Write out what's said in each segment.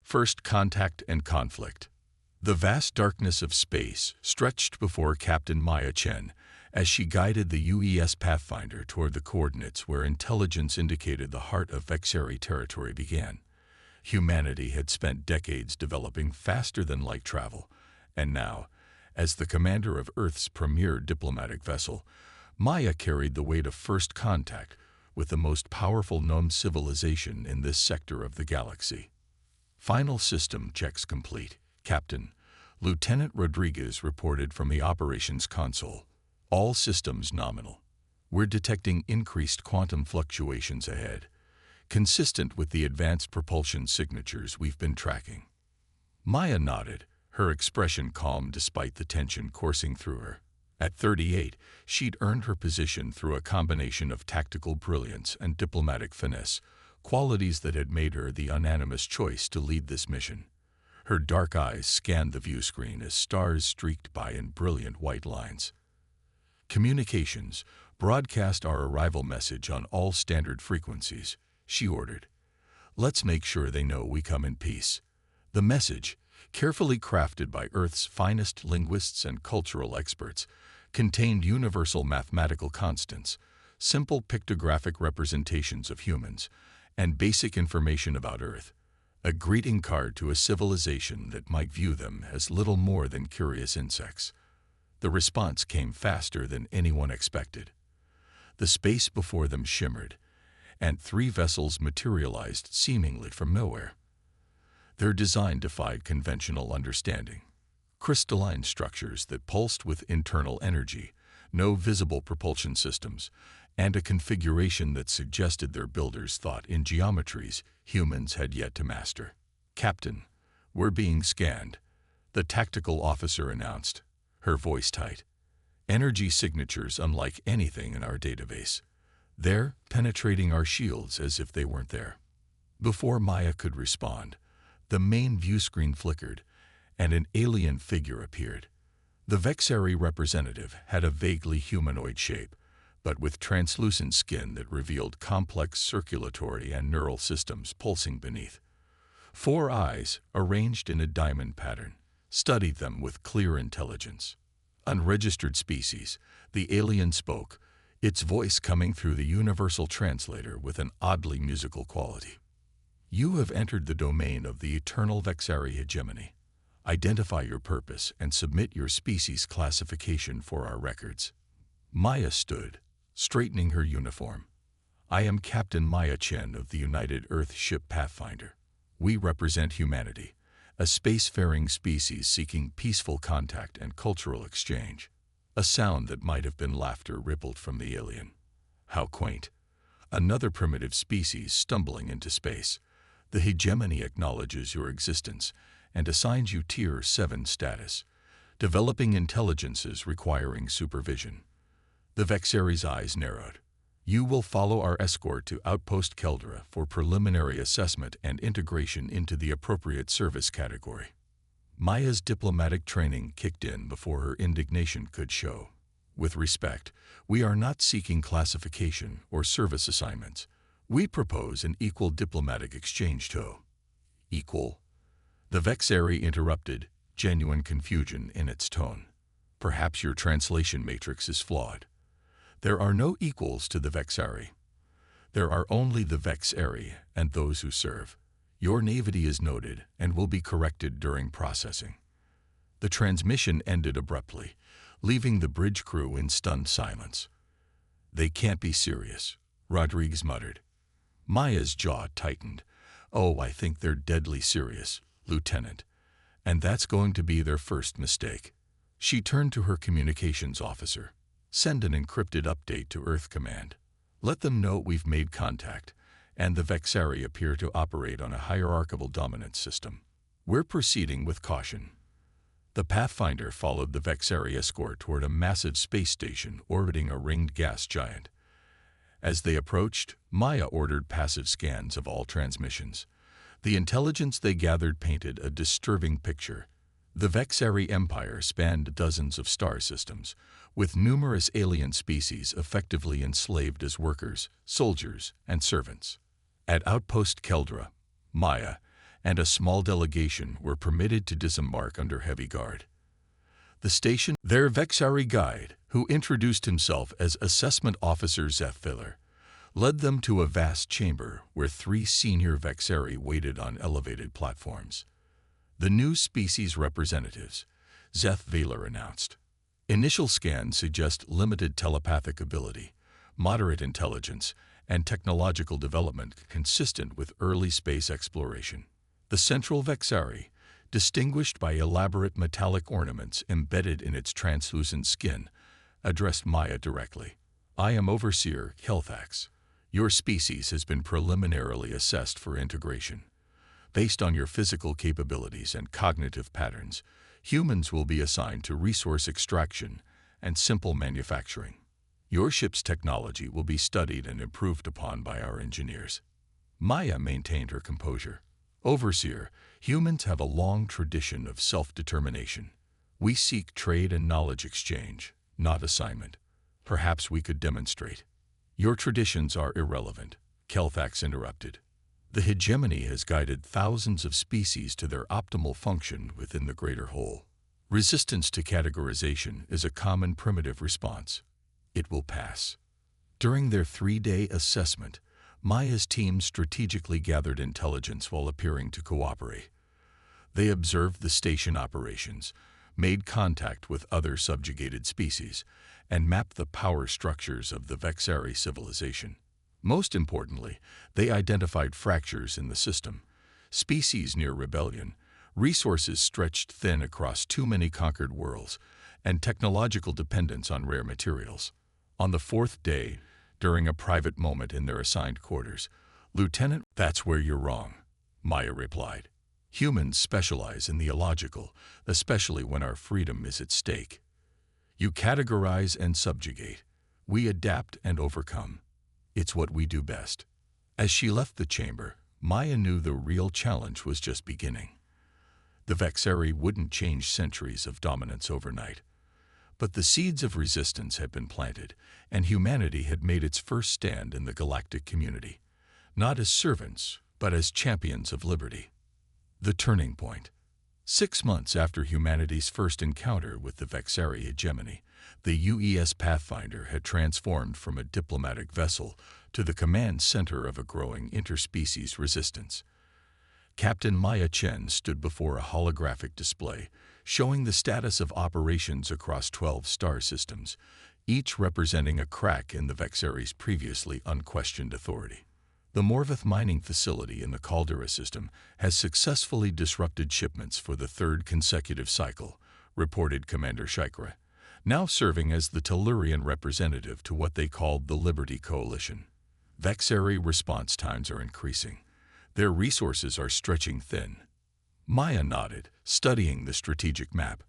First contact and conflict. The vast darkness of space stretched before Captain Maya Chen as she guided the UES Pathfinder toward the coordinates where intelligence indicated the heart of Vexari territory began. Humanity had spent decades developing faster-than-light travel, and now, as the commander of Earth's premier diplomatic vessel, Maya carried the weight of first contact with the most powerful known civilization in this sector of the galaxy. Final system checks complete, Captain. Lieutenant Rodriguez reported from the operations console. All systems nominal. We're detecting increased quantum fluctuations ahead, consistent with the advanced propulsion signatures we've been tracking. Maya nodded, her expression calm despite the tension coursing through her. At 38, she'd earned her position through a combination of tactical brilliance and diplomatic finesse, qualities that had made her the unanimous choice to lead this mission. Her dark eyes scanned the view screen as stars streaked by in brilliant white lines. Communications, broadcast our arrival message on all standard frequencies, she ordered. Let's make sure they know we come in peace. The message, carefully crafted by Earth's finest linguists and cultural experts, contained universal mathematical constants, simple pictographic representations of humans, and basic information about Earth, a greeting card to a civilization that might view them as little more than curious insects. The response came faster than anyone expected. The space before them shimmered, and 3 vessels materialized seemingly from nowhere. Their design defied conventional understanding. Crystalline structures that pulsed with internal energy, no visible propulsion systems, and a configuration that suggested their builders thought in geometries humans had yet to master. Captain, we're being scanned, the tactical officer announced, her voice tight. Energy signatures unlike anything in our database. They're penetrating our shields as if they weren't there. Before Maya could respond, the main view screen flickered, and an alien figure appeared. The Vexari representative had a vaguely humanoid shape, but with translucent skin that revealed complex circulatory and neural systems pulsing beneath. 4 eyes, arranged in a diamond pattern, studied them with clear intelligence. Unregistered species, the alien spoke, its voice coming through the universal translator with an oddly musical quality. You have entered the domain of the eternal Vexari hegemony. Identify your purpose and submit your species classification for our records. Maya stood, straightening her uniform. I am Captain Maya Chen of the United Earth Ship Pathfinder. We represent humanity, a spacefaring species seeking peaceful contact and cultural exchange. A sound that might have been laughter rippled from the alien. How quaint. Another primitive species stumbling into space. The hegemony acknowledges your existence and assigns you Tier 7 status, developing intelligences requiring supervision. The Vexari's eyes narrowed. You will follow our escort to Outpost Keldra for preliminary assessment and integration into the appropriate service category. Maya's diplomatic training kicked in before her indignation could show. With respect, we are not seeking classification or service assignments. We propose an equal diplomatic exchange tow. Equal? The Vexari interrupted, genuine confusion in its tone. Perhaps your translation matrix is flawed. There are no equals to the Vexari. There are only the Vexari and those who serve. Your naivety is noted and will be corrected during processing. The transmission ended abruptly, leaving the bridge crew in stunned silence. They can't be serious, Rodriguez muttered. Maya's jaw tightened. Oh, I think they're deadly serious, Lieutenant. And that's going to be their first mistake. She turned to her communications officer. Send an encrypted update to Earth Command. Let them know we've made contact, and the Vexari appear to operate on a hierarchical dominance system. We're proceeding with caution. The Pathfinder followed the Vexari escort toward a massive space station orbiting a ringed gas giant. As they approached, Maya ordered passive scans of all transmissions. The intelligence they gathered painted a disturbing picture. The Vexari Empire spanned dozens of star systems, with numerous alien species effectively enslaved as workers, soldiers, and servants. At Outpost Keldra, Maya, and a small delegation were permitted to disembark under heavy guard. The station, their Vexari guide, who introduced himself as Assessment Officer Zephyr, led them to a vast chamber where 3 senior Vexari waited on elevated platforms. The new species representatives, Zephyr announced. Initial scans suggest limited telepathic ability, moderate intelligence, and technological development consistent with early space exploration. The central Vexari, distinguished by elaborate metallic ornaments embedded in its translucent skin, addressed Maya directly. "I am Overseer Kelthax. Your species has been preliminarily assessed for integration. Based on your physical capabilities and cognitive patterns, humans will be assigned to resource extraction and simple manufacturing. Your ship's technology will be studied and improved upon by our engineers." Maya maintained her composure. "Overseer, humans have a long tradition of self-determination. We seek trade and knowledge exchange, not assignment. Perhaps we could demonstrate." "Your traditions are irrelevant," Kelthax interrupted. "The hegemony has guided thousands of species to their optimal function within the greater whole. Resistance to categorization is a common primitive response. It will pass." During their 3-day assessment, Maya's team strategically gathered intelligence while appearing to cooperate. They observed the station operations, made contact with other subjugated species, and mapped the power structures of the Vexari civilization. Most importantly, they identified fractures in the system, species near rebellion, resources stretched thin across too many conquered worlds, and technological dependence on rare materials. On the 4th day, during a private moment in their assigned quarters, "Lieutenant, that's where you're wrong," Maya replied. "Humans specialize in the illogical, especially when our freedom is at stake. You categorize and subjugate. We adapt and overcome. It's what we do best." As she left the chamber, Maya knew the real challenge was just beginning. The Vexari wouldn't change centuries of dominance overnight. But the seeds of resistance had been planted, and humanity had made its first stand in the galactic community, not as servants, but as champions of liberty. The turning point. 6 months after humanity's first encounter with the Vexari hegemony, the UES Pathfinder had transformed from a diplomatic vessel to the command center of a growing interspecies resistance. Captain Maya Chen stood before a holographic display, showing the status of operations across 12 star systems, each representing a crack in the Vexari's previously unquestioned authority. "The Morvith mining facility in the Caldera system has successfully disrupted shipments for the 3rd consecutive cycle," reported Commander Shikra, now serving as the Tellurian representative to what they called the Liberty Coalition. "Vexari response times are increasing. Their resources are stretching thin." Maya nodded, studying the strategic map.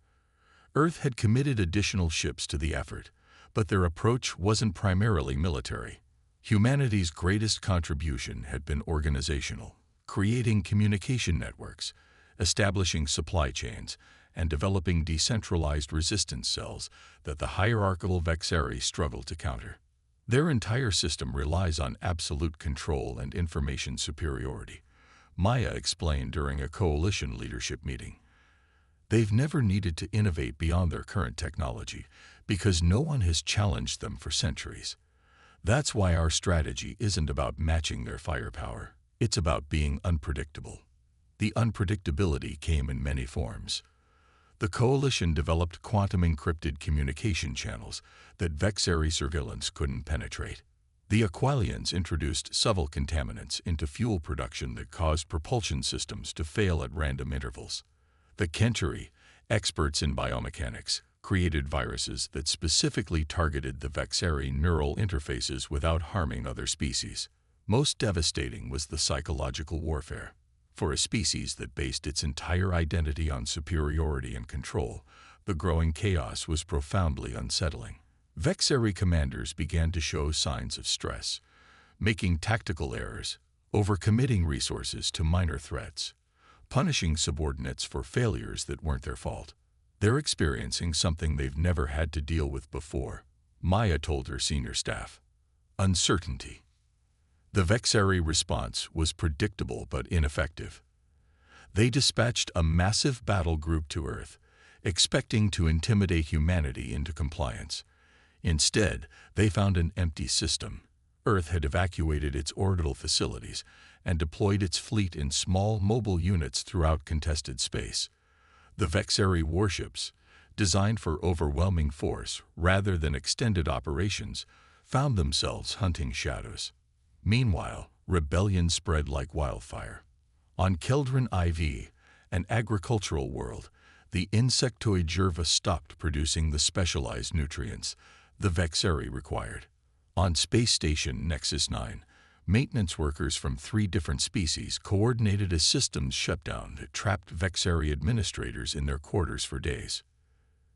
Earth had committed additional ships to the effort, but their approach wasn't primarily military. Humanity's greatest contribution had been organizational, creating communication networks, establishing supply chains, and developing decentralized resistance cells that the hierarchical Vexari struggled to counter. Their entire system relies on absolute control and information superiority, Maya explained during a coalition leadership meeting. "They've never needed to innovate beyond their current technology because no one has challenged them for centuries. That's why our strategy isn't about matching their firepower. It's about being unpredictable." The unpredictability came in many forms. The coalition developed quantum-encrypted communication channels that Vexari surveillance couldn't penetrate. The Aqualians introduced subtle contaminants into fuel production that caused propulsion systems to fail at random intervals. The Kentari, experts in biomechanics, created viruses that specifically targeted the Vexari neural interfaces without harming other species. Most devastating was the psychological warfare. For a species that based its entire identity on superiority and control, the growing chaos was profoundly unsettling. Vexari commanders began to show signs of stress, making tactical errors, overcommitting resources to minor threats, punishing subordinates for failures that weren't their fault. They're experiencing something they've never had to deal with before, Maya told her senior staff. Uncertainty. The Vexari response was predictable but ineffective. They dispatched a massive battle group to Earth, expecting to intimidate humanity into compliance. Instead, they found an empty system. Earth had evacuated its orbital facilities and deployed its fleet in small mobile units throughout contested space. The Vexari warships, designed for overwhelming force rather than extended operations, found themselves hunting shadows. Meanwhile, rebellion spread like wildfire. On Keldron IV, an agricultural world, the insectoid Jerva stopped producing the specialized nutrients the Vexari required. On Space Station Nexus 9, maintenance workers from 3 different species coordinated a systems shutdown that trapped Vexari administrators in their quarters for days.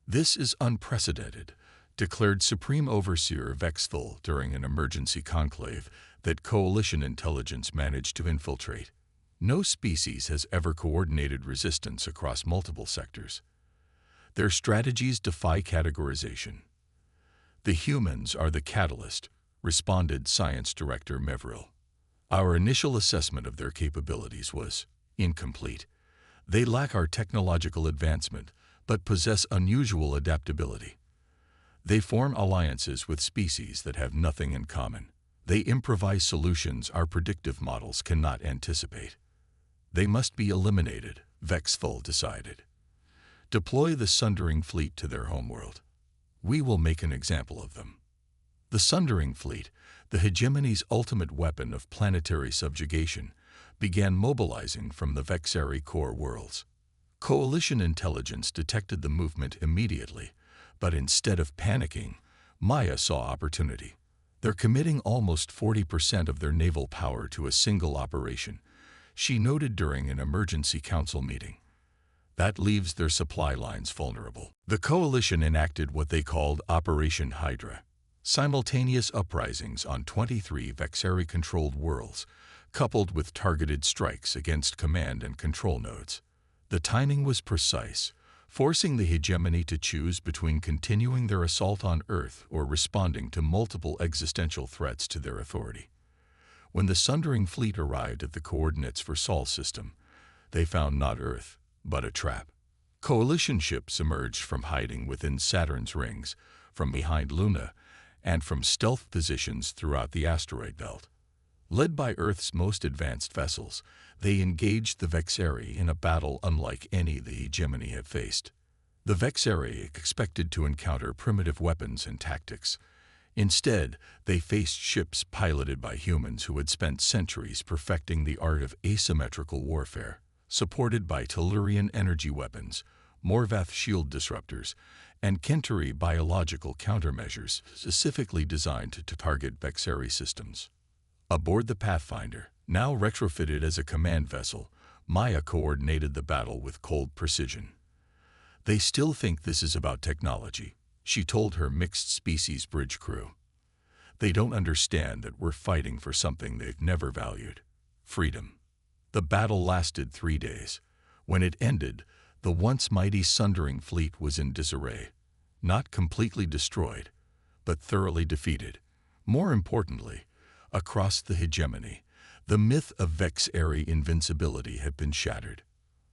"This is unprecedented," declared Supreme Overseer Vexthul during an emergency conclave that Coalition intelligence managed to infiltrate. No species has ever coordinated resistance across multiple sectors. Their strategies defy categorization. "The humans are the catalyst," responded Science Director Mevril. "Our initial assessment of their capabilities was incomplete. They lack our technological advancement, but possess unusual adaptability. They form alliances with species that have nothing in common. They improvise solutions our predictive models cannot anticipate. They must be eliminated," Vexthul decided. "Deploy the Sundering Fleet to their homeworld. We will make an example of them." The Sundering Fleet, the hegemony's ultimate weapon of planetary subjugation, began mobilizing from the Vexari core worlds. Coalition intelligence detected the movement immediately, but instead of panicking, Maya saw opportunity. "They're committing almost 40% of their naval power to a single operation," she noted during an emergency council meeting. "That leaves their supply lines vulnerable." The Coalition enacted what they called Operation Hydra, simultaneous uprisings on 23 Vexari-controlled worlds, coupled with targeted strikes against command and control nodes. The timing was precise, forcing the hegemony to choose between continuing their assault on Earth or responding to multiple existential threats to their authority. When the Sundering Fleet arrived at the coordinates for Sol system, they found not Earth, but a trap. Coalition ships emerged from hiding within Saturn's rings, from behind Luna, and from stealth positions throughout the asteroid belt. Led by Earth's most advanced vessels, they engaged the Vexari in a battle unlike any the hegemony had faced. The Vexari expected to encounter primitive weapons and tactics. Instead, they faced ships piloted by humans who had spent centuries perfecting the art of asymmetrical warfare, supported by Tellurian energy weapons, Morvath shield disruptors, and Kentari biological countermeasures specifically designed to target Vexari systems. Aboard the Pathfinder, now retrofitted as a command vessel, Maya coordinated the battle with cold precision. "They still think this is about technology," she told her mixed-species bridge crew. "They don't understand that we're fighting for something they've never valued: freedom." The battle lasted 3 days. When it ended, the once mighty Sundering Fleet was in disarray, not completely destroyed, but thoroughly defeated. More importantly, across the hegemony, the myth of Vexari invincibility had been shattered.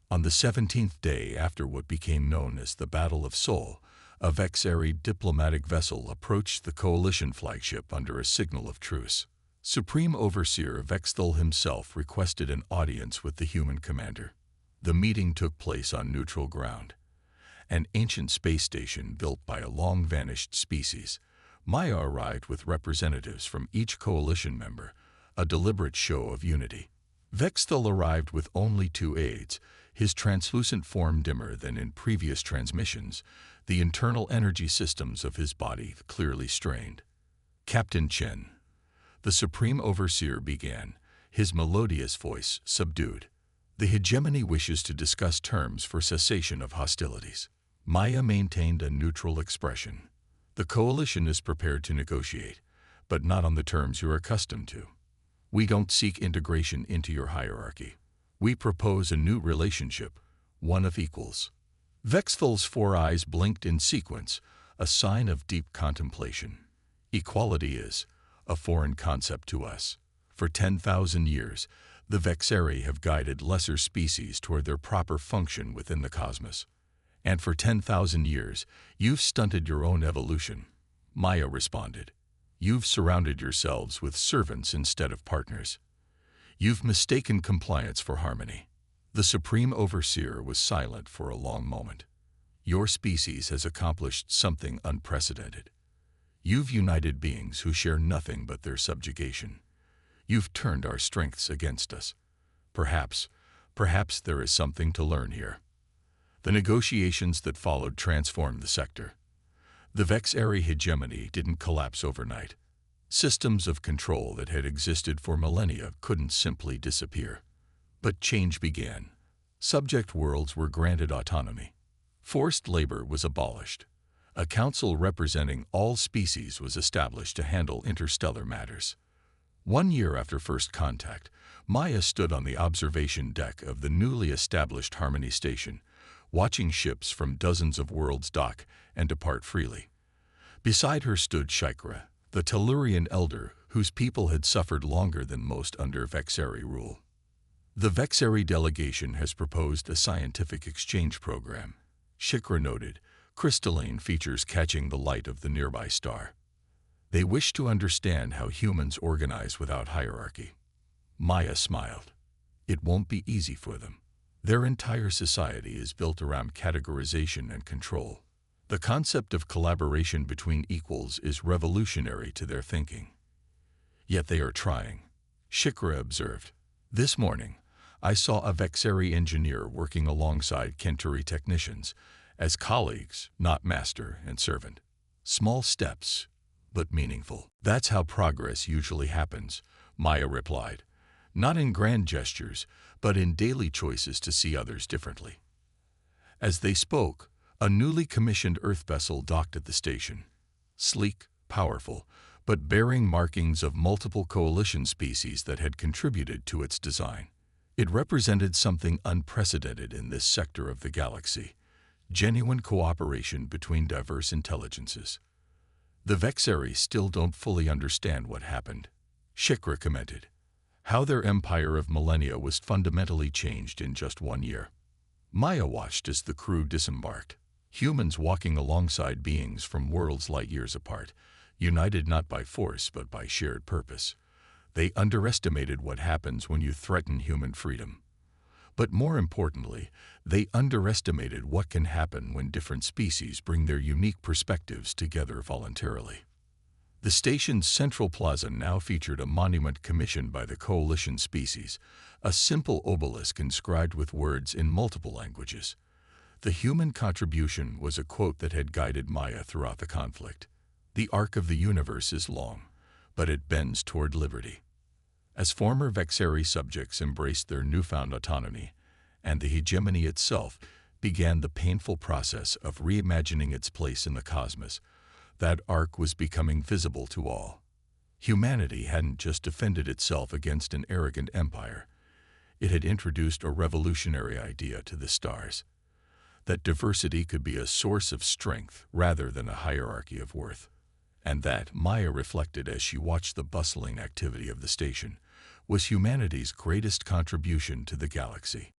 On the 17th day after what became known as the Battle of Sol, a Vexari diplomatic vessel approached the Coalition flagship under a signal of truce. Supreme Overseer Vexthul himself requested an audience with the human commander. The meeting took place on neutral ground, an ancient space station built by a long-vanished species. Maya arrived with representatives from each Coalition member, a deliberate show of unity. Vexthul arrived with only 2 aides, his translucent form dimmer than in previous transmissions, the internal energy systems of his body clearly strained. "Captain Chen," the Supreme Overseer began, his melodious voice subdued. "The hegemony wishes to discuss terms for cessation of hostilities." Maya maintained a neutral expression. "The Coalition is prepared to negotiate, but not on the terms you're accustomed to. We don't seek integration into your hierarchy. We propose a new relationship, one of equals." Vexthul's 4 eyes blinked in sequence, a sign of deep contemplation. "Equality is a foreign concept to us. For 10,000 years, The Vexeri have guided lesser species toward their proper function within the cosmos. And for 10,000 years, you've stunted your own evolution. Maya responded. You've surrounded yourselves with servants instead of partners. You've mistaken compliance for harmony. The Supreme Overseer was silent for a long moment. Your species has accomplished something unprecedented. You've united beings who share nothing but their subjugation. You've turned our strengths against us. Perhaps there is something to learn here. The negotiations that followed transformed the sector. The Vexeri hegemony didn't collapse overnight. Systems of control that had existed for millennia couldn't simply disappear. But change began. Subject worlds were granted autonomy. Forced labor was abolished. A council representing all species was established to handle interstellar matters. 1 year after first contact, Maya stood on the observation deck of the newly established Harmony Station, watching ships from dozens of worlds dock and depart freely. Beside her stood Shikra, the Tellurian elder whose people had suffered longer than most under Vexeri rule. The Vexeri delegation has proposed a scientific exchange program, Shikra noted, crystalline features catching the light of the nearby star. They wish to understand how humans organize without hierarchy. Maya smiled. It won't be easy for them. Their entire society is built around categorization and control. The concept of collaboration between equals is revolutionary to their thinking. Yet they are trying. Shikra observed. This morning, I saw a Vexeri engineer working alongside Kenturi technicians, as colleagues, not master and servant. Small steps, but meaningful. That's how progress usually happens, Maya replied. Not in grand gestures, but in daily choices to see others differently. As they spoke, a newly commissioned Earth vessel docked at the station. Sleek, powerful, but bearing markings of multiple coalition species that had contributed to its design. It represented something unprecedented in this sector of the galaxy. Genuine cooperation between diverse intelligences. The Vexeri still don't fully understand what happened, Shikra commented. How their empire of millennia was fundamentally changed in just 1 year. Maya watched as the crew disembarked. Humans walking alongside beings from worlds light years apart, united not by force but by shared purpose. They underestimated what happens when you threaten human freedom. But more importantly, they underestimated what can happen when different species bring their unique perspectives together voluntarily. The station's central plaza now featured a monument commissioned by the coalition species, a simple obelisk inscribed with words in multiple languages. The human contribution was a quote that had guided Maya throughout the conflict. The arc of the universe is long, but it bends toward liberty. As former Vexeri subjects embraced their newfound autonomy, and the hegemony itself began the painful process of reimagining its place in the cosmos, that arc was becoming visible to all. Humanity hadn't just defended itself against an arrogant empire. It had introduced a revolutionary idea to the stars. That diversity could be a source of strength rather than a hierarchy of worth. And that, Maya reflected as she watched the bustling activity of the station, was humanity's greatest contribution to the galaxy.